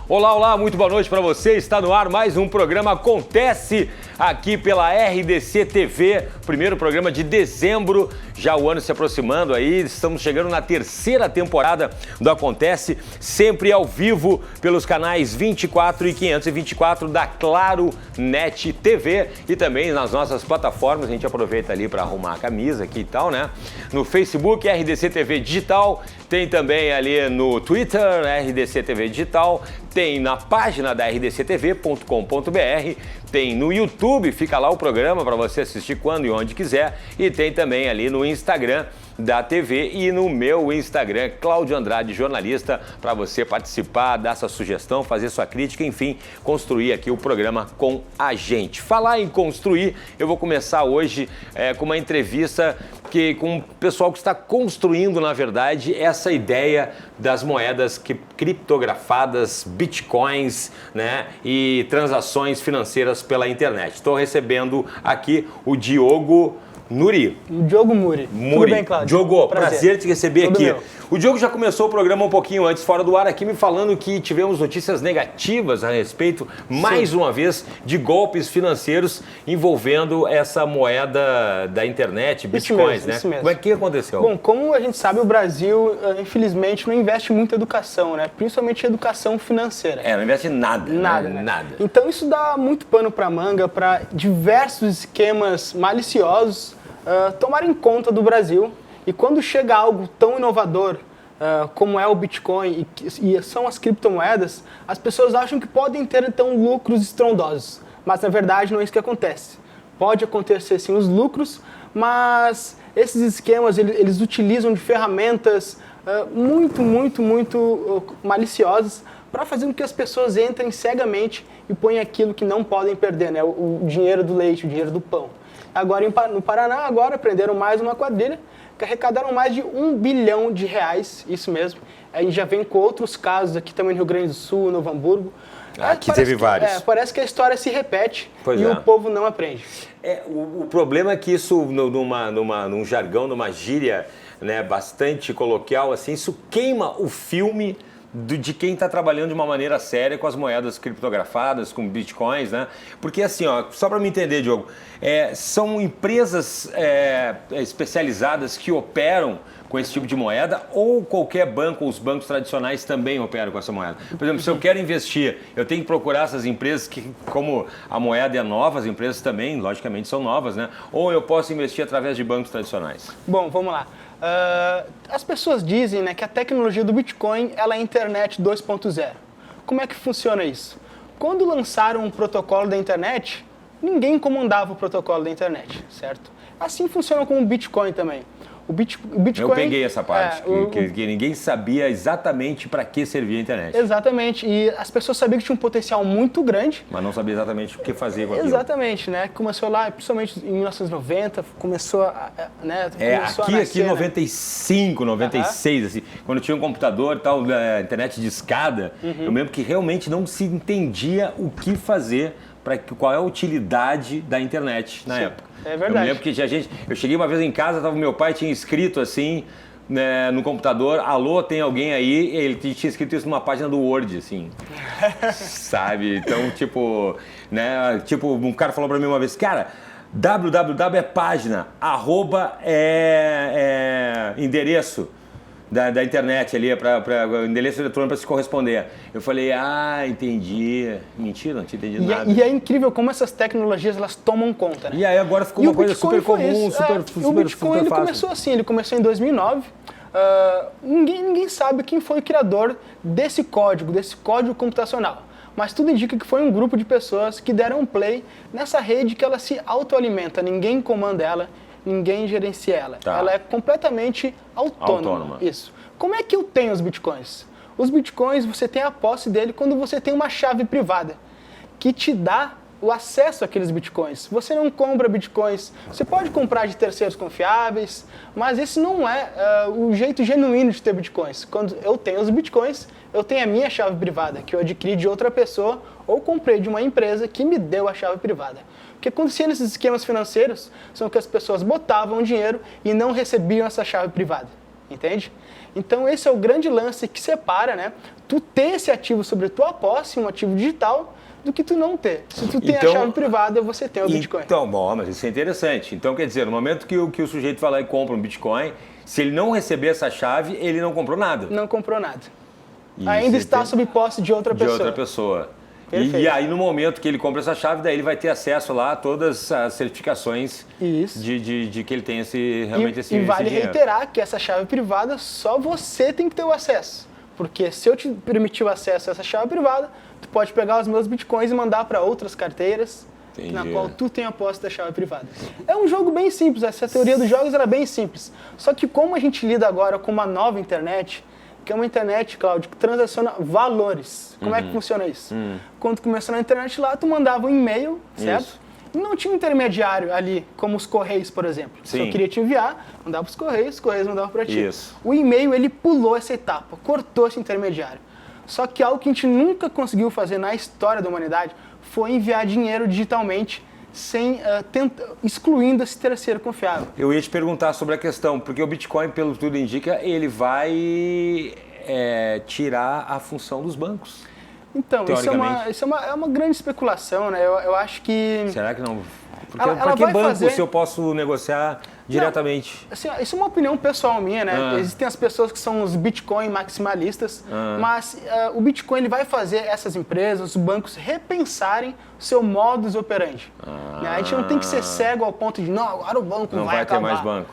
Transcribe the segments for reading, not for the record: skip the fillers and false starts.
Olá, olá, muito boa noite para você. Está no ar mais um programa Acontece aqui pela RDC TV, primeiro programa de dezembro, já o ano se aproximando aí, estamos chegando na terceira temporada do Acontece, sempre ao vivo pelos canais 24 e 524 da Claro Net TV e também nas nossas plataformas, a gente aproveita ali para arrumar a camisa aqui e tal, né? No Facebook, RDC TV Digital, tem também ali no Twitter, RDC TV Digital, tem na página da rdctv.com.br, tem no YouTube, fica lá o programa para você assistir quando e onde quiser, e tem também ali no Instagram da TV e no meu Instagram, Cláudio Andrade Jornalista, para você participar, dar sua sugestão, fazer sua crítica, enfim, construir aqui o programa com a gente. Falar em construir, eu vou começar hoje com uma entrevista com o pessoal que está construindo, na verdade, essa ideia das moedas criptografadas, bitcoins, né, e transações financeiras pela internet. Estou recebendo aqui o Diogo Muri. Diogo Muri. Tudo bem, Cláudio? Diogo, prazer te receber aqui. Meu. O Diogo já começou o programa um pouquinho antes, fora do ar, aqui me falando que tivemos notícias negativas a respeito, mais uma vez, de golpes financeiros envolvendo essa moeda da internet, bitcoins, né? Isso mesmo. Como é que aconteceu? Bom, como a gente sabe, o Brasil, infelizmente, não investe muito em educação, né? Principalmente em educação financeira. Não investe em nada. Nada, né? né? Nada. Então isso dá muito pano para manga para diversos esquemas maliciosos tomarem conta do Brasil. E quando chega algo tão inovador como é o Bitcoin e são as criptomoedas, as pessoas acham que podem ter então lucros estrondosos. Mas na verdade não é isso que acontece. Pode acontecer sim os lucros, mas esses esquemas eles utilizam de ferramentas muito maliciosas para fazer com que as pessoas entrem cegamente e ponham aquilo que não podem perder, né? O dinheiro do leite, o dinheiro do pão. Agora no Paraná, prenderam mais uma quadrilha, que arrecadaram mais de R$1 bilhão, isso mesmo. A gente já vem com outros casos aqui também no Rio Grande do Sul, Novo Hamburgo. Aqui teve vários. Parece que a história se repete o povo não aprende. O problema é que isso, num jargão, numa gíria, né, bastante coloquial, assim, isso queima o filme de quem está trabalhando de uma maneira séria com as moedas criptografadas, com bitcoins, né? Porque assim, só para me entender, Diogo, são empresas especializadas que operam com esse tipo de moeda ou qualquer banco, os bancos tradicionais também operam com essa moeda? Por exemplo, se eu quero investir, eu tenho que procurar essas empresas que, como a moeda é nova, as empresas também, logicamente, são novas, né? Ou eu posso investir através de bancos tradicionais? Bom, vamos lá. As pessoas dizem, né, que a tecnologia do Bitcoin ela é a internet 2.0. Como é que funciona isso? Quando lançaram um protocolo da internet, ninguém comandava o protocolo da internet, certo? Assim funciona com o Bitcoin também. O Bitcoin, eu peguei essa parte, que ninguém sabia exatamente para que servia a internet. Exatamente, e as pessoas sabiam que tinha um potencial muito grande. Mas não sabia exatamente o que fazer com aquilo. Exatamente, né? Começou lá, principalmente em 1990, começou a aqui em 95, 96, assim, quando tinha um computador e tal, internet de escada, eu lembro que realmente não se entendia o que fazer, qual é a utilidade da internet na época. É verdade. Eu me lembro que eu cheguei uma vez em casa, meu pai tinha escrito assim, né, no computador, alô, tem alguém aí? Ele tinha escrito isso numa página do Word, assim, sabe? Então, um cara falou pra mim uma vez, cara, www é página, arroba endereço da internet ali, para o endereço eletrônico para se corresponder. Eu falei, entendi. Mentira, não tinha entendido nada. E é incrível como essas tecnologias elas tomam conta, né? E aí agora ficou uma coisa super comum, super o Bitcoin fácil. Começou assim, ele começou em 2009. Ninguém sabe quem foi o criador desse código computacional. Mas tudo indica que foi um grupo de pessoas que deram play nessa rede que ela se autoalimenta. Ninguém comanda ela, ninguém gerencia ela. Tá. Ela é completamente autônoma. Isso. Como é que eu tenho os bitcoins? Os bitcoins, você tem a posse dele quando você tem uma chave privada que te dá o acesso àqueles bitcoins. Você não compra bitcoins, você pode comprar de terceiros confiáveis, mas esse não é o jeito genuíno de ter bitcoins. Quando eu tenho os bitcoins, eu tenho a minha chave privada, que eu adquiri de outra pessoa ou comprei de uma empresa que me deu a chave privada. O que acontecia nesses esquemas financeiros são que as pessoas botavam dinheiro e não recebiam essa chave privada. entende? Então esse é o grande lance que separa, né? Tu ter esse ativo sobre tua posse, um ativo digital, do que tu não ter. Se tu tem a chave privada, você tem o Bitcoin. Então, bom, mas isso é interessante. Então, quer dizer, no momento que o sujeito vai lá e compra um Bitcoin, se ele não receber essa chave, ele não comprou nada. Não comprou nada. Ainda está sob posse de outra pessoa. De outra pessoa. E aí, no momento que ele compra essa chave, daí ele vai ter acesso lá a todas as certificações de que ele tem realmente esse dinheiro. E vale reiterar que essa chave privada, só você tem que ter o acesso. Porque se eu te permitir o acesso a essa chave privada, tu pode pegar os meus bitcoins e mandar para outras carteiras, na qual tu tem a posse da chave privada. É um jogo bem simples, essa teoria dos jogos era bem simples. Só que como a gente lida agora com uma nova internet, que é uma internet, Cláudio, que transaciona valores. Como é que funciona isso? Quando tu começou na internet lá, tu mandava um e-mail, certo? Isso. E não tinha um intermediário ali, como os Correios, por exemplo. Sim. Se eu queria te enviar, mandava para os Correios mandavam para ti. Isso. O e-mail, ele pulou essa etapa, cortou esse intermediário. Só que algo que a gente nunca conseguiu fazer na história da humanidade foi enviar dinheiro digitalmente, excluindo esse terceiro confiável. Eu ia te perguntar sobre a questão, porque o Bitcoin, pelo que tudo indica, ele vai tirar a função dos bancos. Então, isso é uma grande especulação, né? Eu acho que... Será que não? Porque para que banco se eu posso negociar diretamente? Não, assim, isso é uma opinião pessoal minha, né? Existem as pessoas que são os Bitcoin maximalistas, mas o Bitcoin ele vai fazer essas empresas, os bancos, repensarem o seu modus operandi. Né? A gente não tem que ser cego ao ponto de, não, agora o banco não vai acabar. ter mais banco.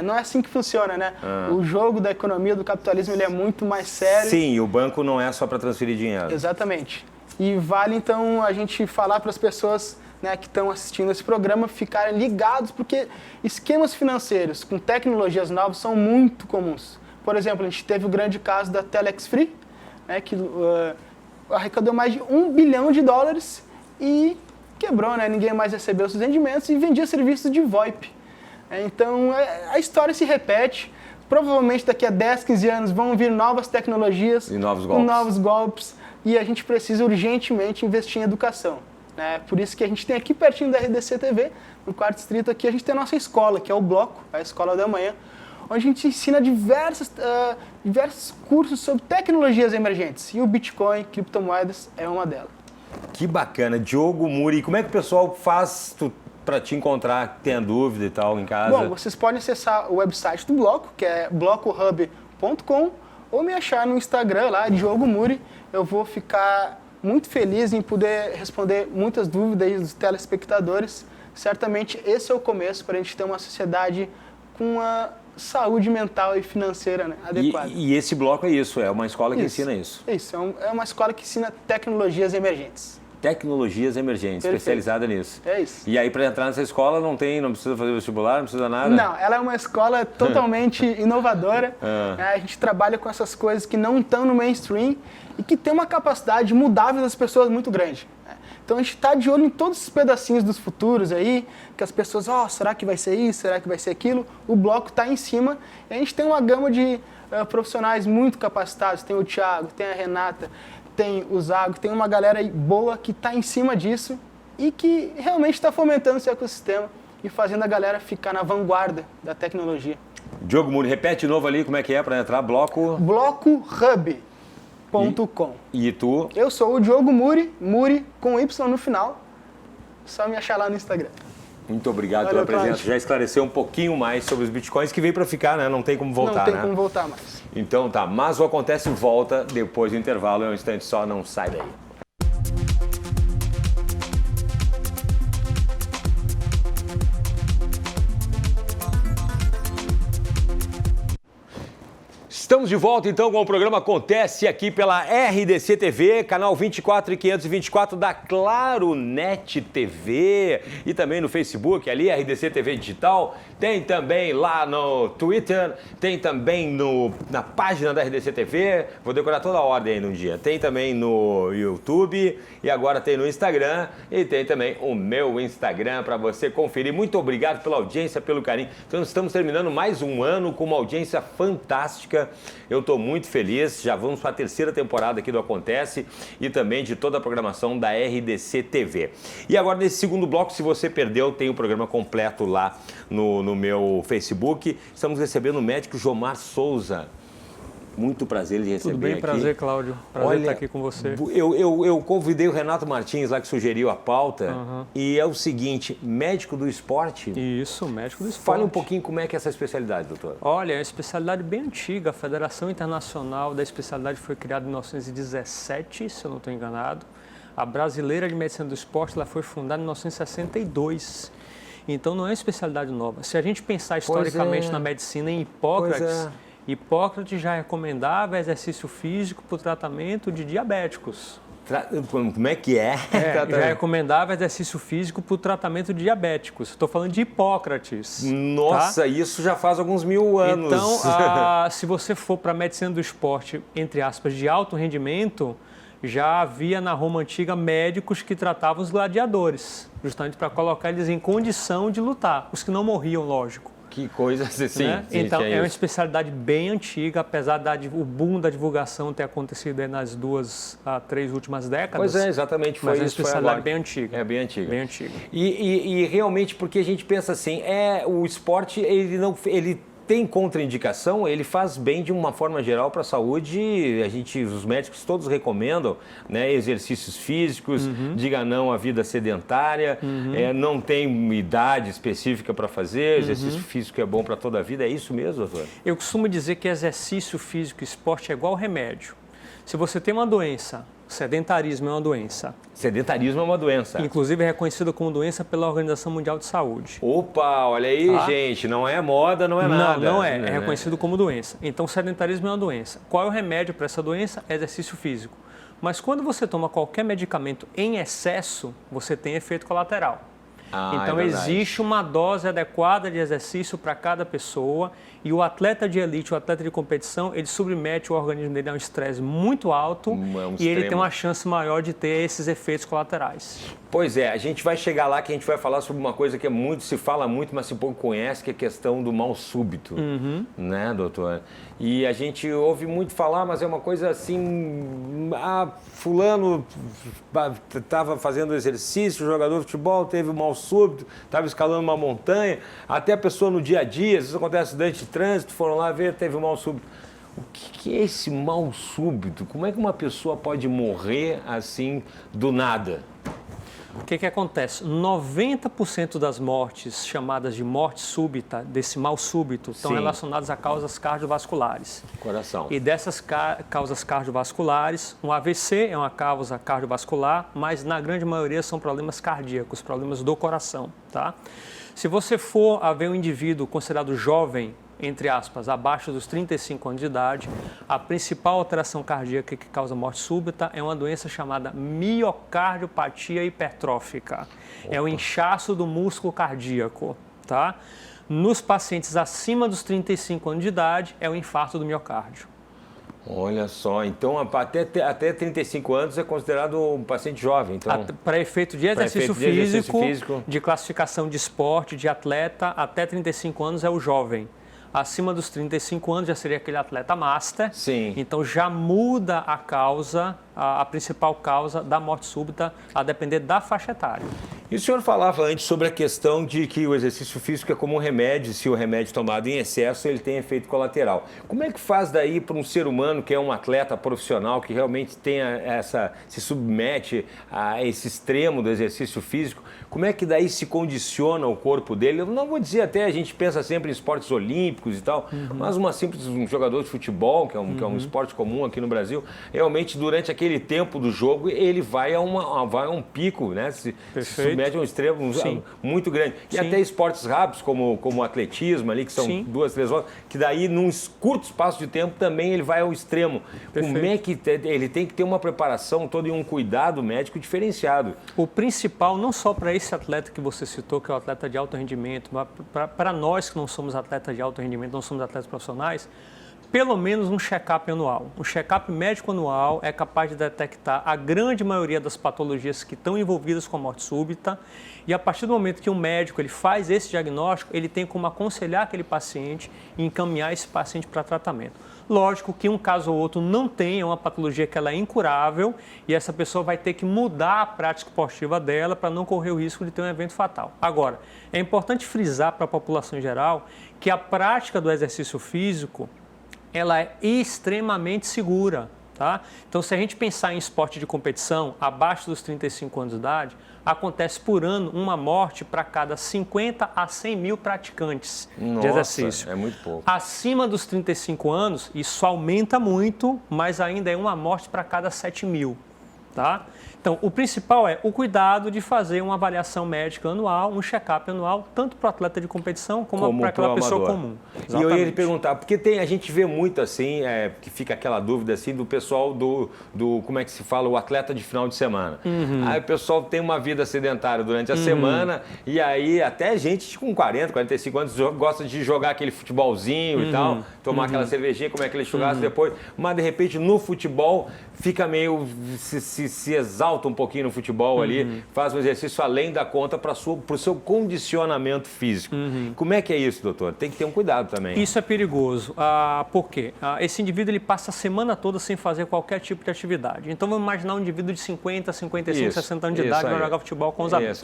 Não é assim que funciona, né? O jogo da economia, do capitalismo, ele é muito mais sério. Sim, o banco não é só para transferir dinheiro. Exatamente. E vale, então, a gente falar para as pessoas, né, que estão assistindo esse programa ficarem ligados, porque esquemas financeiros com tecnologias novas são muito comuns. Por exemplo, a gente teve o grande caso da Telex Free, né, que arrecadou mais de $1 bilhão e quebrou, né? Ninguém mais recebeu seus rendimentos e vendia serviços de VoIP. Então, a história se repete. Provavelmente daqui a 10, 15 anos vão vir novas tecnologias e novos golpes. E a gente precisa urgentemente investir em educação. Né? Por isso que a gente tem aqui pertinho da RDC TV, no quarto distrito aqui, a gente tem a nossa escola, que é o Bloco, a Escola da Manhã, onde a gente ensina diversos cursos sobre tecnologias emergentes. E o Bitcoin, criptomoedas, é uma delas. Que bacana. Diogo Muri, como é que o pessoal faz para te encontrar, tenha dúvida e tal em casa? Bom, vocês podem acessar o website do Bloco, que é blocohub.com, ou me achar no Instagram lá, Diogo Muri. Eu vou ficar muito feliz em poder responder muitas dúvidas dos telespectadores. Certamente esse é o começo para a gente ter uma sociedade com uma saúde mental e financeira, né, adequada. E esse bloco é isso, é uma escola que ensina isso? Isso, é uma escola que ensina tecnologias emergentes. Tecnologias emergentes, especializada nisso. É isso. E aí, para entrar nessa escola, não precisa fazer vestibular, não precisa nada? Não, ela é uma escola totalmente inovadora. A gente trabalha com essas coisas que não estão no mainstream e que tem uma capacidade de mudar a vida das pessoas muito grande. Então a gente está de olho em todos esses pedacinhos dos futuros aí, que as pessoas, será que vai ser isso, será que vai ser aquilo? O bloco está em cima e a gente tem uma gama de profissionais muito capacitados. Tem o Thiago, tem a Renata, tem o Zago, tem uma galera aí boa que está em cima disso e que realmente está fomentando esse ecossistema e fazendo a galera ficar na vanguarda da tecnologia. Diogo Muri, repete de novo ali como é que é para entrar, blocohub.com. E tu? Eu sou o Diogo Muri, Muri com Y no final, só me achar lá no Instagram. Muito obrigado pela presença. Já esclareceu um pouquinho mais sobre os bitcoins, que veio para ficar, né? Não tem como voltar, né? Não tem como voltar mais. Então tá, mas o Acontece volta depois do intervalo, é um instante só, não sai daí. Estamos de volta então com o programa Acontece aqui pela RDC TV, canal 24 e 524 da Claro Net TV e também no Facebook, ali RDC TV Digital, tem também lá no Twitter, tem também na página da RDC TV, vou decorar toda a ordem aí num dia, tem também no YouTube e agora tem no Instagram e tem também o meu Instagram para você conferir. Muito obrigado pela audiência, pelo carinho. Então estamos terminando mais um ano com uma audiência fantástica. Eu estou muito feliz, já vamos para a terceira temporada aqui do Acontece e também de toda a programação da RDC TV. E agora, nesse segundo bloco, se você perdeu, tem o programa completo lá no meu Facebook. Estamos recebendo o médico Jomar Souza. Muito prazer de receber. Tudo bem, aqui. Prazer, Cláudio. Prazer estar aqui com você. Eu convidei o Renato Martins lá, que sugeriu a pauta, e é o seguinte, médico do esporte. Isso, médico do esporte. Fale um pouquinho como é que é essa especialidade, doutor. Olha, é uma especialidade bem antiga. A Federação Internacional da Especialidade foi criada em 1917, se eu não estou enganado. A Brasileira de Medicina do Esporte ela foi fundada em 1962. Então não é uma especialidade nova. Se a gente pensar historicamente na medicina em Hipócrates já recomendava exercício físico para o tratamento de diabéticos. Como é que é? Já recomendava exercício físico para o tratamento de diabéticos. Estou falando de Hipócrates. Nossa, isso já faz alguns 1000 anos. Então, se você for para a medicina do esporte, entre aspas, de alto rendimento, já havia na Roma Antiga médicos que tratavam os gladiadores, justamente para colocar eles em condição de lutar, os que não morriam, lógico. Que coisa assim. Né? Então, é uma especialidade bem antiga, apesar do boom da divulgação ter acontecido nas 2 a 3 últimas décadas. Pois é, exatamente. Foi mas é uma especialidade bem antiga. É bem antiga. Bem antiga. E realmente, porque a gente pensa assim, o esporte, ele tem contraindicação, ele faz bem de uma forma geral para a saúde, os médicos todos recomendam, né, exercícios físicos, diga não à vida sedentária, não tem idade específica para fazer, exercício físico é bom para toda a vida, é isso mesmo, doutor? Eu costumo dizer que exercício físico e esporte é igual remédio. Se você tem uma doença, sedentarismo é uma doença. Sedentarismo é uma doença. Inclusive é reconhecido como doença pela Organização Mundial de Saúde. Opa, olha aí, gente, não é moda, não é nada. Não é, é reconhecido como doença. Então, sedentarismo é uma doença. Qual é o remédio para essa doença? É exercício físico. Mas quando você toma qualquer medicamento em excesso, você tem efeito colateral. Então, existe uma dose adequada de exercício para cada pessoa e o atleta de elite, o atleta de competição, ele submete o organismo dele a um estresse muito alto e ele tem uma chance maior de ter esses efeitos colaterais. Pois é, a gente vai chegar lá que a gente vai falar sobre uma coisa que se fala muito, mas se pouco conhece, que é a questão do mal súbito, né, doutor? E a gente ouve muito falar, mas é uma coisa assim, fulano estava fazendo exercício, jogador de futebol, teve um mal súbito, estava escalando uma montanha, até a pessoa no dia a dia, às vezes acontece acidente de trânsito, foram lá ver, teve um mal súbito. O que é esse mal súbito? Como é que uma pessoa pode morrer assim do nada? O que acontece? 90% das mortes chamadas de morte súbita, desse mal súbito, estão relacionadas a causas cardiovasculares. Coração. E dessas causas cardiovasculares, um AVC é uma causa cardiovascular, mas na grande maioria são problemas cardíacos, problemas do coração, tá? Se você for a ver um indivíduo considerado jovem, entre aspas, abaixo dos 35 anos de idade, a principal alteração cardíaca que causa morte súbita é uma doença chamada miocardiopatia hipertrófica. É o inchaço do músculo cardíaco, tá? Nos pacientes acima dos 35 anos de idade, é o infarto do miocárdio. Olha só, então até 35 anos é considerado um paciente jovem. Então, para efeito de exercício físico, de classificação de esporte, de atleta, até 35 anos é o jovem. Acima dos 35 anos já seria aquele atleta master. Sim. Então já muda a causa, a principal causa da morte súbita, a depender da faixa etária. E o senhor falava antes sobre a questão de que o exercício físico é como um remédio, se o remédio tomado em excesso, ele tem efeito colateral. Como é que faz daí para um ser humano que é um atleta profissional, que realmente se submete a esse extremo do exercício físico, como é que daí se condiciona o corpo dele? Eu não vou dizer até, a gente pensa sempre em esportes olímpicos e tal, mas um jogador de futebol, que é um esporte comum aqui no Brasil, realmente durante aquele tempo do jogo, ele vai a um pico, né? Se submete a um extremo muito grande. E até esportes rápidos, como o atletismo ali, que são 2, 3 horas, que daí num curto espaço de tempo também ele vai ao extremo. Como é que ele tem que ter uma preparação toda e um cuidado médico diferenciado? O principal, não só para esse atleta que você citou, que é o atleta de alto rendimento, mas para nós que não somos atletas de alto rendimento, não somos atletas profissionais, Pelo menos um check-up anual. Um check-up médico anual é capaz de detectar a grande maioria das patologias que estão envolvidas com a morte súbita, e a partir do momento que o médico ele faz esse diagnóstico, ele tem como aconselhar aquele paciente e encaminhar esse paciente para tratamento. Lógico que um caso ou outro não tem, é uma patologia que ela é incurável e essa pessoa vai ter que mudar a prática esportiva dela para não correr o risco de ter um evento fatal. Agora, é importante frisar para a população em geral que a prática do exercício físico ela é extremamente segura, tá? Então, se a gente pensar em esporte de competição, abaixo dos 35 anos de idade, acontece por ano uma morte para cada 50 a 100 mil praticantes de exercício. É muito pouco. Acima dos 35 anos, isso aumenta muito, mas ainda é uma morte para cada 7 mil, tá? Então, o principal é o cuidado de fazer uma avaliação médica anual, um check-up anual, tanto para o atleta de competição como para aquela pessoa comum. Exatamente. E eu ia lhe perguntar, porque a gente vê muito assim, que fica aquela dúvida assim do pessoal do como é que se fala, o atleta de final de semana. Aí o pessoal tem uma vida sedentária durante a semana e aí até gente com 40, 45 anos gosta de jogar aquele futebolzinho e tal, tomar aquela cervejinha, comer aquele churrasco depois, mas de repente no futebol fica meio, se exalta um pouquinho no futebol ali, faz um exercício além da conta para o seu condicionamento físico. Como é que é isso, doutor? Tem que ter um cuidado também. Isso é perigoso. Por quê? Esse indivíduo ele passa a semana toda sem fazer qualquer tipo de atividade. Então vamos imaginar um indivíduo de 50, 55, 60 anos de idade que vai jogar futebol com os amigos.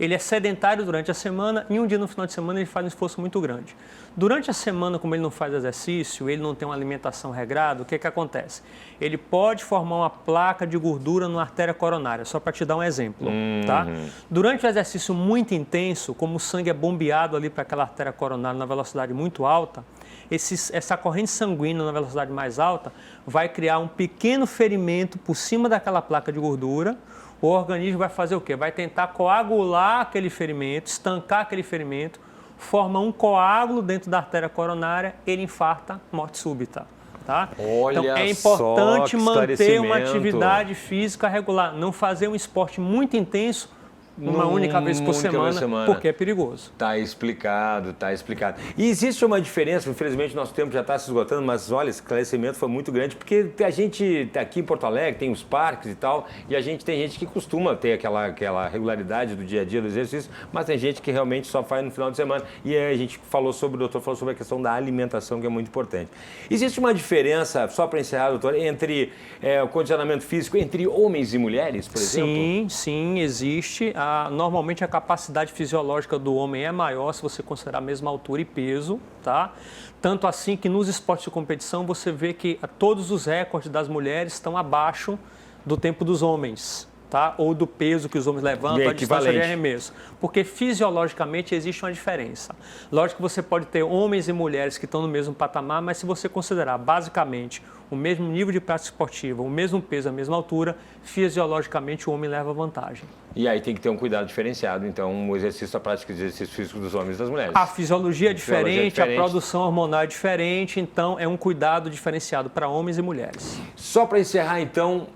Ele é sedentário durante a semana e um dia no final de semana ele faz um esforço muito grande. Durante a semana, como ele não faz exercício, ele não tem uma alimentação regrada, o que acontece? Ele pode formar uma placa de gordura na artéria coronária, só para te dar um exemplo, tá? Durante o exercício muito intenso, como o sangue é bombeado ali para aquela artéria coronária na velocidade muito alta, essa corrente sanguínea na velocidade mais alta vai criar um pequeno ferimento por cima daquela placa de gordura. O organismo vai fazer o quê? Vai tentar coagular aquele ferimento, estancar aquele ferimento, forma um coágulo dentro da artéria coronária, ele infarta, morte súbita. Tá? Então é importante manter uma atividade física regular, não fazer um esporte muito intenso uma única vez por semana, porque é perigoso. Tá explicado, tá explicado. E existe uma diferença, infelizmente nosso tempo já está se esgotando, mas olha, esse esclarecimento foi muito grande, porque a gente aqui em Porto Alegre tem os parques e tal, e a gente tem gente que costuma ter aquela regularidade do dia a dia do exercício, mas tem gente que realmente só faz no final de semana. E aí a gente o doutor falou sobre a questão da alimentação, que é muito importante. Existe uma diferença, só para encerrar, doutor, entre o condicionamento físico entre homens e mulheres, por exemplo? Sim, existe. Normalmente a capacidade fisiológica do homem é maior se você considerar a mesma altura e peso, tá? Tanto assim que nos esportes de competição você vê que todos os recordes das mulheres estão abaixo do tempo dos homens, tá? Ou do peso que os homens levantam, a distância de arremesso. Porque fisiologicamente existe uma diferença. Lógico que você pode ter homens e mulheres que estão no mesmo patamar, mas se você considerar basicamente o mesmo nível de prática esportiva, o mesmo peso, a mesma altura, fisiologicamente o homem leva vantagem. E aí tem que ter um cuidado diferenciado, então, o exercício, a prática de exercício físico dos homens e das mulheres. A fisiologia é diferente, a produção hormonal é diferente, então é um cuidado diferenciado para homens e mulheres. Só para encerrar, então,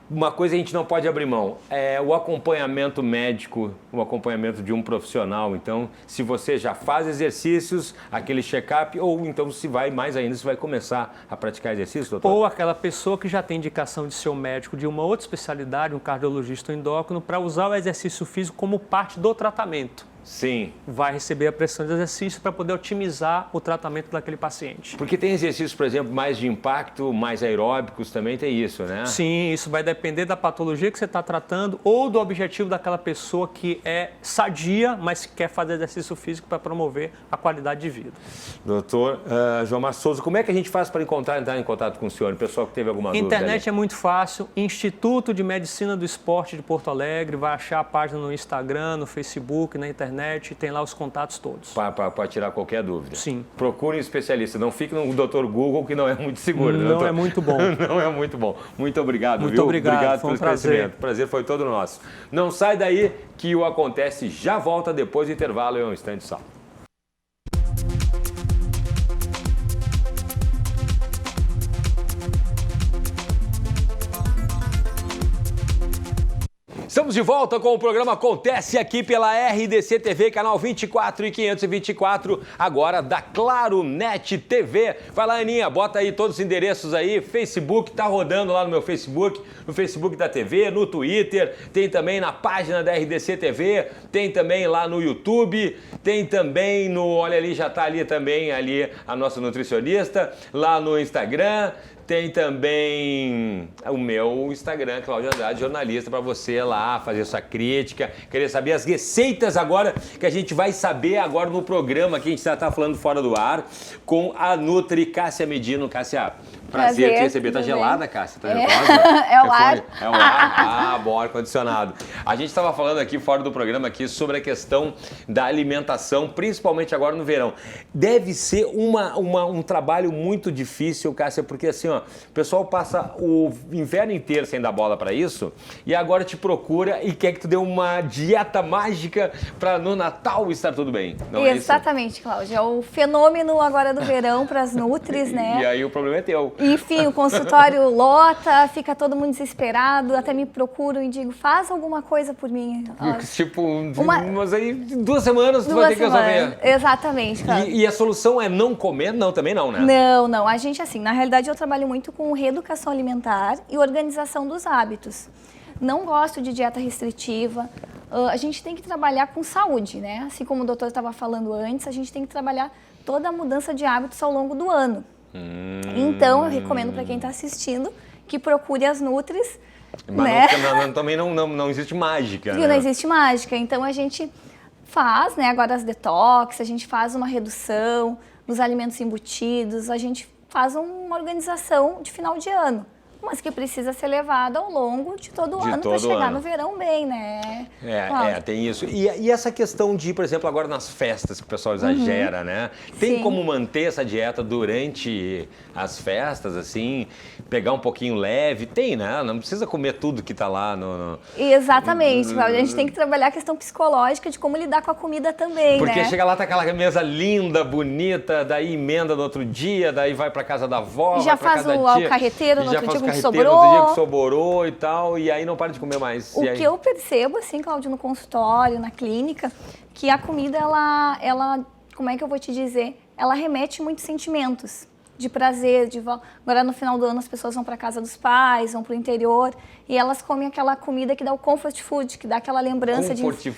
uma coisa a gente não pode abrir mão, é o acompanhamento médico, o acompanhamento de um profissional. Então, se você já faz exercícios, aquele check-up, ou então se vai mais ainda, se vai começar a praticar exercício, doutor? Ou aquela pessoa que já tem indicação de seu médico de uma outra especialidade, um cardiologista ou endócrino, para usar o exercício físico como parte do tratamento. Sim. Vai receber a pressão de exercício para poder otimizar o tratamento daquele paciente. Porque tem exercícios, por exemplo, mais de impacto, mais aeróbicos, também tem isso, né? Sim, isso vai depender da patologia que você está tratando ou do objetivo daquela pessoa que é sadia, mas quer fazer exercício físico para promover a qualidade de vida. Doutor João Márcio Souza, como é que a gente faz para entrar em contato com o senhor? O pessoal que teve alguma dúvida? Internet é muito fácil. Instituto de Medicina do Esporte de Porto Alegre, vai achar a página no Instagram, no Facebook, na internet. Tem lá os contatos todos. Para tirar qualquer dúvida. Sim. Procure um especialista, não fique no Dr. Google, que não é muito seguro. Não é muito bom. Não é muito bom. Muito obrigado, Muito obrigado, foi um prazer. O prazer foi todo nosso. Não sai daí que o Acontece já volta depois do intervalo, é um instante só. Estamos Estamos de volta com o programa Acontece aqui pela RDC TV, canal 24 e 524, agora da Claro Net TV. Vai lá, Aninha, bota aí todos os endereços aí, Facebook, tá rodando lá no meu Facebook, no Facebook da TV, no Twitter, tem também na página da RDC TV, tem também lá no YouTube, tem também no, olha ali, já tá ali também, ali a nossa nutricionista, lá no Instagram. Tem também o meu Instagram, Cláudio Andrade, jornalista, para você lá fazer sua crítica, querer saber as receitas agora, que a gente vai saber agora no programa que a gente já está falando fora do ar, com a Nutri Cássia Medino. Cássia, prazer te receber. Tá gelada, Cássia? Tá nervosa? É o ar. É o ar. Ah, bom, ar-condicionado. A gente estava falando aqui fora do programa aqui sobre a questão da alimentação, principalmente agora no verão. Deve ser um trabalho muito difícil, Cássia, porque assim, ó, o pessoal passa o inverno inteiro sem dar bola para isso e agora te procura e quer que tu dê uma dieta mágica para no Natal estar tudo bem. Não Exatamente, Cláudia. É o fenômeno agora do verão para as nutris, né? E aí o problema é teu. Enfim, o consultório lota, fica todo mundo desesperado, até me procuram e digo, faz alguma coisa por mim. Tipo, mas aí 2 semanas tu vai ter que resolver. Exatamente, Cláudia. E a solução é não comer? Não, também não, né? Não. A gente, assim, na realidade eu trabalho muito com reeducação alimentar e organização dos hábitos. Não gosto de dieta restritiva. A gente tem que trabalhar com saúde, né? Assim como o doutor estava falando antes, a gente tem que trabalhar toda a mudança de hábitos ao longo do ano. Então, eu recomendo para quem está assistindo que procure as nutris. Mas né? também não existe mágica, né? Não existe mágica. Então, a gente faz, né? Agora as detox, a gente faz uma redução dos alimentos embutidos, a gente faz uma organização de final de ano, mas que precisa ser levada ao longo de todo o ano para chegar no verão bem, né? Tem isso. E essa questão de, por exemplo, agora nas festas que o pessoal exagera, né? Tem como manter essa dieta durante as festas, assim, pegar um pouquinho leve? Tem, né? Não precisa comer tudo que tá lá no... Exatamente, Cláudia. A gente tem que trabalhar a questão psicológica de como lidar com a comida também, Porque né? chega lá, tá aquela mesa linda, bonita, daí emenda no outro dia, daí vai pra casa da avó, já vai pra faz casa o carreteiro no outro dia que sobrou. No outro dia que sobrou e tal, e aí não para de comer mais. O que eu percebo, assim, Cláudio, no consultório, na clínica, que a comida, ela, como é que eu vou te dizer? Ela remete muitos sentimentos de prazer, agora no final do ano as pessoas vão para casa dos pais, vão para o interior e elas comem aquela comida que dá o comfort food, que dá aquela lembrança de infância.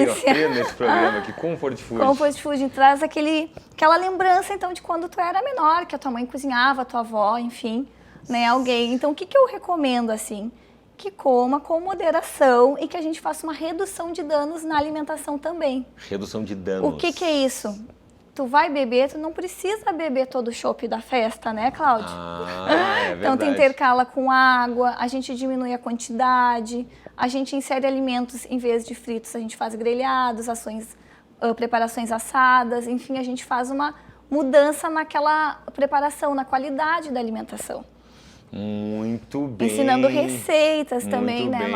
Gostei nesse programa aqui, comfort food. Comfort food traz aquela lembrança então de quando tu era menor, que a tua mãe cozinhava, a tua avó, enfim, né, alguém. Então o que eu recomendo assim? Que coma com moderação e que a gente faça uma redução de danos na alimentação também. Redução de danos. O que é isso? Tu vai beber, tu não precisa beber todo o chopp da festa, né, Cláudio? É verdade. Então, tu intercala com água, a gente diminui a quantidade, a gente insere alimentos, em vez de fritos, a gente faz grelhados, preparações assadas, enfim, a gente faz uma mudança naquela preparação, na qualidade da alimentação. Muito bem. Ensinando receitas também, né?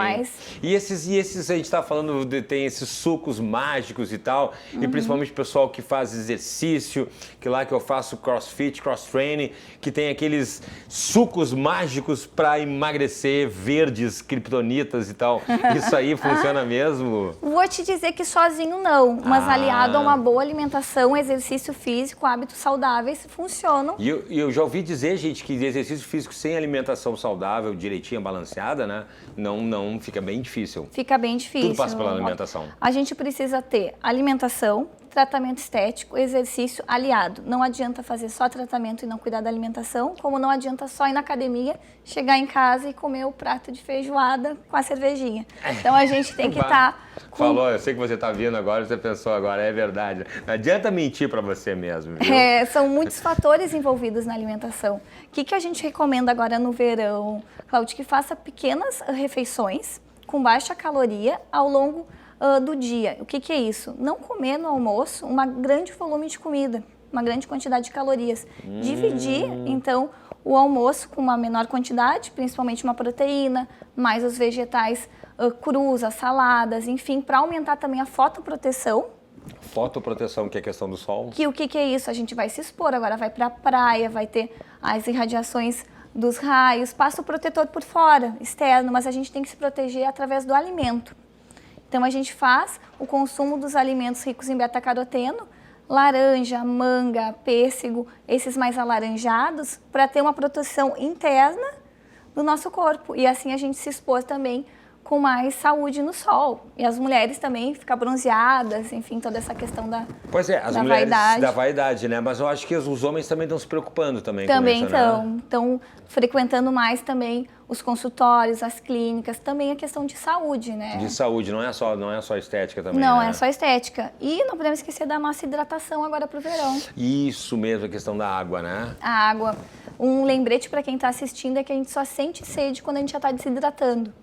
E esses a gente tá falando, tem esses sucos mágicos e tal, e principalmente o pessoal que faz exercício, que lá que eu faço crossfit, cross-training, que tem aqueles sucos mágicos para emagrecer, verdes, kryptonitas e tal. Isso aí funciona mesmo? Vou te dizer que sozinho não, mas aliado a uma boa alimentação, exercício físico, hábitos saudáveis, funcionam. E eu já ouvi dizer, gente, que exercício físico sem alimentação saudável, direitinha, balanceada, né? Não fica bem difícil. Fica bem difícil. Tudo passa pela alimentação. A gente precisa ter alimentação, tratamento estético, exercício aliado. Não adianta fazer só tratamento e não cuidar da alimentação, como não adianta só ir na academia, chegar em casa e comer o prato de feijoada com a cervejinha. Então a gente tem que estar... Falou, eu sei que você está vindo agora, você pensou agora, é verdade. Não adianta mentir para você mesmo, viu? São muitos fatores envolvidos na alimentação. O que a gente recomenda agora no verão, Cláudio? Que faça pequenas refeições com baixa caloria ao longo do dia. O que é isso? Não comer no almoço um grande volume de comida, uma grande quantidade de calorias. Dividir, então, o almoço com uma menor quantidade, principalmente uma proteína, mais os vegetais crus, as saladas, enfim, para aumentar também a fotoproteção. Fotoproteção, que é a questão do sol? O que é isso? A gente vai se expor, agora vai para a praia, vai ter as irradiações dos raios, passa o protetor por fora, externo, mas a gente tem que se proteger através do alimento. Então a gente faz o consumo dos alimentos ricos em beta-caroteno, laranja, manga, pêssego, esses mais alaranjados, para ter uma proteção interna do nosso corpo. E assim a gente se expor também com mais saúde no sol. E as mulheres também ficam bronzeadas, enfim, toda essa questão da Pois é, as mulheres da vaidade, né? Mas eu acho que os homens também estão se preocupando também com isso, né? Estão frequentando mais também os consultórios, as clínicas, também a questão de saúde, né? De saúde, não é só estética também, Não, né? é só estética. E não podemos esquecer da nossa hidratação agora para o verão. Isso mesmo, a questão da água, né? A água. Um lembrete para quem está assistindo é que a gente só sente sede quando a gente já está desidratando.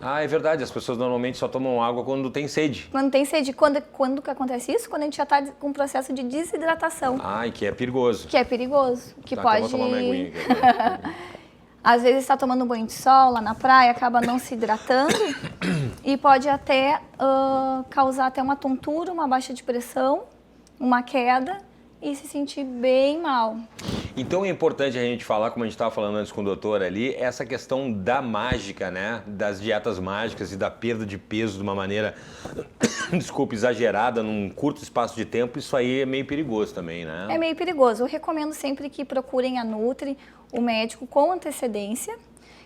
Ah, é verdade, as pessoas normalmente só tomam água quando tem sede. Quando tem sede. Quando que acontece isso? Quando a gente já está com um processo de desidratação. Ah, e que é perigoso. Que é perigoso. Que Tá, pode... então vou tomar uma aguinha aqui. Às vezes está tomando banho de sol lá na praia, acaba não se hidratando e pode até causar até uma tontura, uma baixa de pressão, uma queda e se sentir bem mal. Então é importante a gente falar, como a gente estava falando antes com o doutor ali, essa questão da mágica, né? Das dietas mágicas e da perda de peso de uma maneira, desculpa, exagerada, num curto espaço de tempo. Isso aí é meio perigoso também, né? É meio perigoso. Eu recomendo sempre que procurem a Nutri, o médico, com antecedência.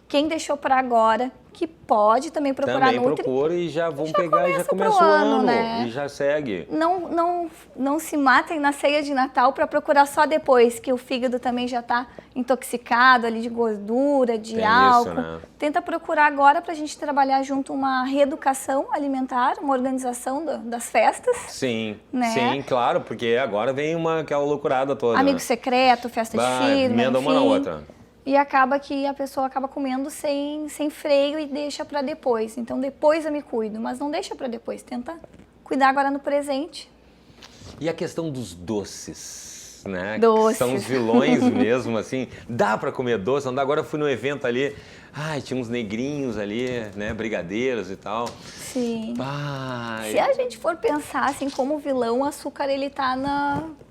Quem deixou para agora, que pode também procurar também a Nutri. Procura e já vão pegar e já começa o ano, né? E já segue. Não se matem na ceia de Natal para procurar só depois, que o fígado também já está intoxicado ali de gordura, de álcool. Isso, né? Tenta procurar agora para a gente trabalhar junto uma reeducação alimentar, uma organização das festas. Sim, né? Sim, claro, porque agora vem aquela loucurada toda. Amigo secreto, festa de firma, emenda uma na outra. E acaba que a pessoa acaba comendo sem freio e deixa para depois. Então depois eu me cuido, mas não deixa para depois. Tenta cuidar agora no presente. E a questão dos doces, né? Doces. Que são os vilões mesmo, assim. Dá para comer doce? Não dá? Agora eu fui no evento ali, tinha uns negrinhos ali, né? Brigadeiros e tal. Sim. Se a gente for pensar assim, como vilão, o açúcar ele tá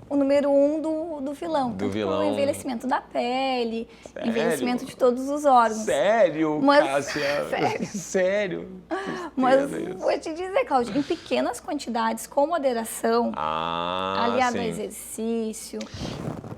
o número 1 do vilão. Do vilão. O envelhecimento da pele, Sério? Envelhecimento de todos os órgãos. Sério, Cássia? Sério? Mas vou te dizer, Cláudio, em pequenas quantidades, com moderação, aliado ao exercício.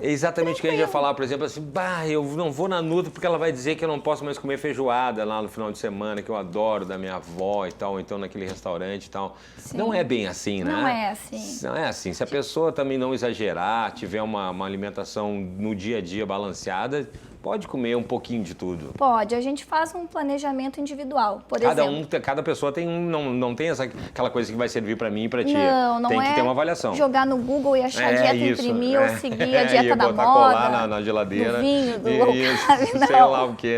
É exatamente o que a gente ia falar, por exemplo, assim, eu não vou na Nutri porque ela vai dizer que eu não posso mais comer feijoada lá no final de semana, que eu adoro, da minha avó e tal, ou então naquele restaurante e tal. Sim. Não é bem assim, né? Não é assim. Não é assim. Se a pessoa também não exagerar, tiver uma alimentação no dia a dia balanceada, pode comer um pouquinho de tudo. Pode. A gente faz um planejamento individual, por exemplo. Cada pessoa tem não tem aquela coisa que vai servir para mim e para ti. Não tem que ter uma avaliação. Jogar no Google e achar dieta imprimir ou seguir a dieta da moda. Colar na geladeira. Do vinho, do low carb, sei lá o quê.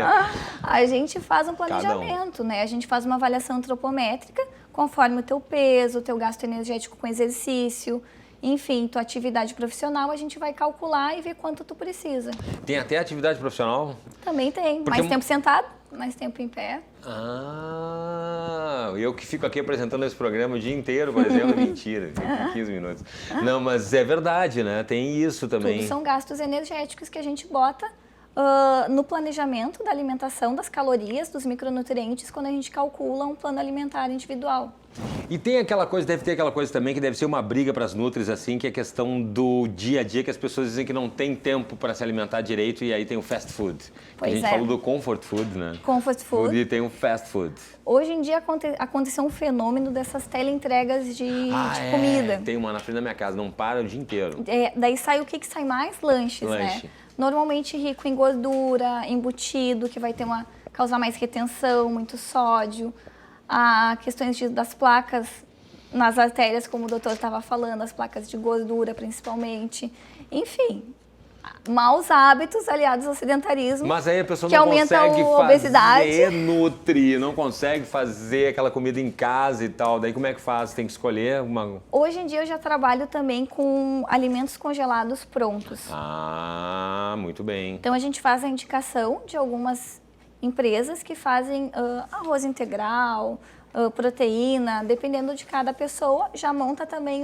A gente faz um planejamento, né? A gente faz uma avaliação antropométrica conforme o teu peso, o teu gasto energético com exercício. Enfim, tua atividade profissional, a gente vai calcular e ver quanto tu precisa. Tem até atividade profissional? Também tem. Mais tempo sentado, mais tempo em pé. Eu que fico aqui apresentando esse programa o dia inteiro, por exemplo, mentira, 15 minutos. Não, mas é verdade, né? Tem isso também. Tudo são gastos energéticos que a gente bota no planejamento da alimentação, das calorias, dos micronutrientes, quando a gente calcula um plano alimentar individual. E tem aquela coisa, deve ter aquela coisa também que deve ser uma briga para as nutris, assim, que é a questão do dia a dia, que as pessoas dizem que não tem tempo para se alimentar direito e aí tem o fast food. Pois a gente falou do comfort food, né? Comfort food. E tem o fast food. Hoje em dia aconteceu um fenômeno dessas teleentregas de comida. Tem uma na frente da minha casa, não para o dia inteiro. Daí sai o que sai mais? Lanches, né? Normalmente rico em gordura, embutido, que vai causar mais retenção, muito sódio. Questões das placas nas artérias, como o doutor estava falando, as placas de gordura principalmente. Enfim, maus hábitos aliados ao sedentarismo. Mas aí a pessoa que não aumenta consegue obesidade. fazer nutri, não consegue fazer aquela comida em casa e tal. Daí como é que faz? Tem que escolher uma... Hoje em dia eu já trabalho também com alimentos congelados prontos. Muito bem. Então a gente faz a indicação de algumas empresas que fazem arroz integral, proteína, dependendo de cada pessoa, já monta também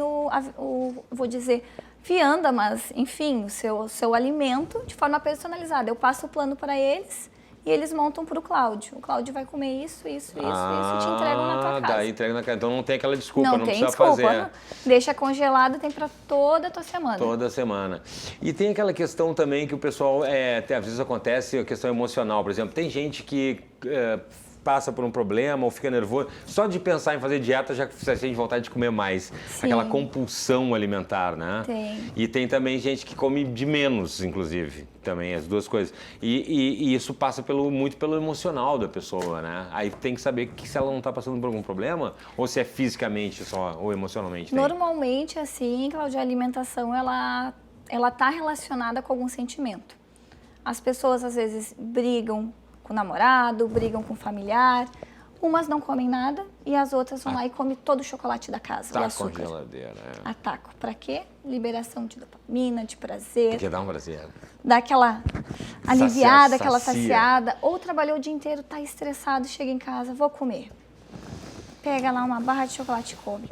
vou dizer, vianda, mas, enfim, o seu alimento de forma personalizada. Eu passo o plano para eles e eles montam para o Cláudio. O Cláudio vai comer isso e te entregam na tua casa. Daí entregam na casa. Então não tem aquela desculpa, não tem precisa desculpa, fazer. Não. Deixa congelado, tem para toda a tua semana. Toda semana. E tem aquela questão também que o pessoal, às vezes acontece, a questão emocional, por exemplo. Tem gente que passa por um problema ou fica nervoso, só de pensar em fazer dieta já sente vontade de comer mais. Sim. Aquela compulsão alimentar, né? Tem. E tem também gente que come de menos, inclusive, também, as duas coisas. E isso passa muito pelo emocional da pessoa, né? Aí tem que saber se ela não está passando por algum problema ou se é fisicamente só ou emocionalmente. Normalmente, assim, Cláudia, a alimentação, ela tá relacionada com algum sentimento. As pessoas, às vezes, brigam com o namorado, brigam com o familiar. Umas não comem nada e as outras vão lá e comem todo o chocolate da casa, o açúcar. Com a geladeira, Ataco. Pra quê? Liberação de dopamina, de prazer. Porque dá um prazer. Dá aquela aliviada, aquela saciada. Ou trabalhou o dia inteiro, tá estressado, chega em casa, vou comer. Pega lá uma barra de chocolate e come.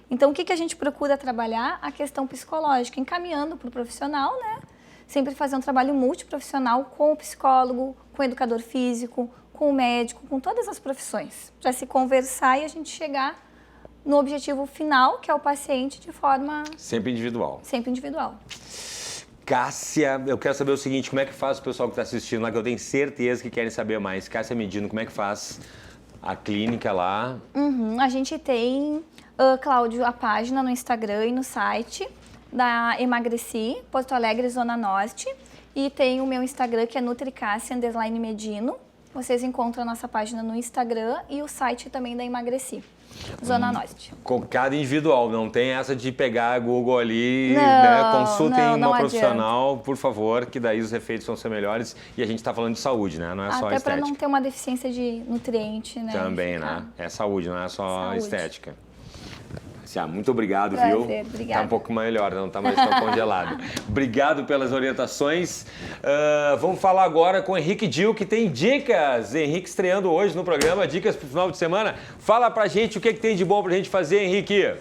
Então, o que a gente procura trabalhar? A questão psicológica, encaminhando para o profissional, né? Sempre fazer um trabalho multiprofissional com o psicólogo, com o educador físico, com o médico, com todas as profissões, para se conversar e a gente chegar no objetivo final, que é o paciente, de forma... Sempre individual. Sempre individual. Cássia, eu quero saber o seguinte, como é que faz o pessoal que está assistindo lá, que eu tenho certeza que querem saber mais. Cássia Medino, como é que faz a clínica lá? A gente tem, Cláudio, a página no Instagram e no site da Emagreci, Porto Alegre, Zona Norte. E tem o meu Instagram, que é nutricassia_medino. Vocês encontram a nossa página no Instagram e o site também da Emagreci, Zona Norte. Com cada individual, não tem essa de pegar a Google ali, não, consultem não uma profissional, adianta. Por favor, que daí os efeitos vão ser melhores. E a gente está falando de saúde, né? Não é só Até estética. para não ter uma deficiência de nutriente, né? Também, né? É saúde, não é só saúde. Estética. Muito obrigado, Prazer, viu? obrigada. Tá um pouco melhor, não tá mais tão congelado. Obrigado pelas orientações. Vamos falar agora com o Henrique Dil, que tem dicas. Henrique estreando hoje no programa, dicas pro final de semana. Fala pra gente o que tem de bom pra gente fazer, Henrique.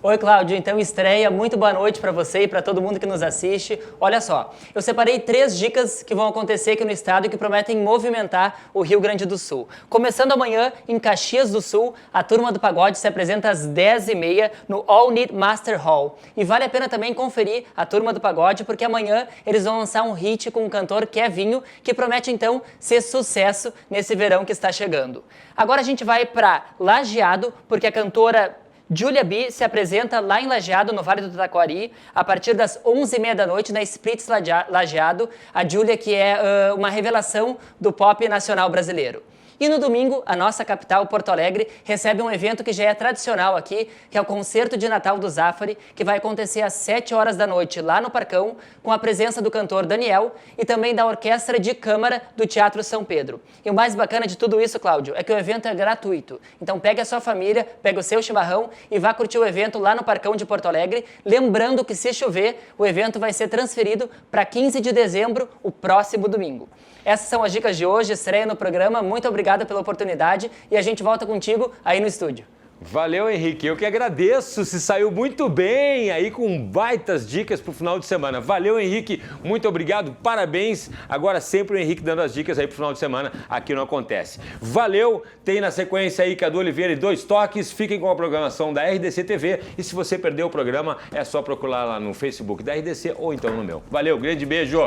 Oi, Cláudio. Então, estreia. Muito boa noite para você e para todo mundo que nos assiste. Olha só, eu separei 3 dicas que vão acontecer aqui no estado e que prometem movimentar o Rio Grande do Sul. Começando amanhã, em Caxias do Sul, a Turma do Pagode se apresenta às 10h30 no All Need Master Hall. E vale a pena também conferir a Turma do Pagode, porque amanhã eles vão lançar um hit com o cantor Kevinho, que promete, então, ser sucesso nesse verão que está chegando. Agora a gente vai para Lajeado, porque a cantora Júlia B se apresenta lá em Lajeado, no Vale do Taquari, a partir das 11h30 da noite, na Spritz Lajeado. A Júlia, que é uma revelação do pop nacional brasileiro. E no domingo, a nossa capital, Porto Alegre, recebe um evento que já é tradicional aqui, que é o Concerto de Natal do Zafari, que vai acontecer às 7h da noite, lá no Parcão, com a presença do cantor Daniel e também da Orquestra de Câmara do Teatro São Pedro. E o mais bacana de tudo isso, Cláudio, é que o evento é gratuito. Então pega a sua família, pega o seu chimarrão e vá curtir o evento lá no Parcão de Porto Alegre, lembrando que se chover, o evento vai ser transferido para 15 de dezembro, o próximo domingo. Essas são as dicas de hoje, estreia no programa. Muito obrigado pela oportunidade e a gente volta contigo aí no estúdio. Valeu, Henrique. Eu que agradeço. Se saiu muito bem aí com baitas dicas pro final de semana. Valeu, Henrique. Muito obrigado. Parabéns. Agora sempre o Henrique dando as dicas aí pro final de semana. Aqui não acontece. Valeu. Tem na sequência aí Cadu Oliveira e 2 Toques. Fiquem com a programação da RDC TV. E se você perdeu o programa, é só procurar lá no Facebook da RDC ou então no meu. Valeu. Grande beijo.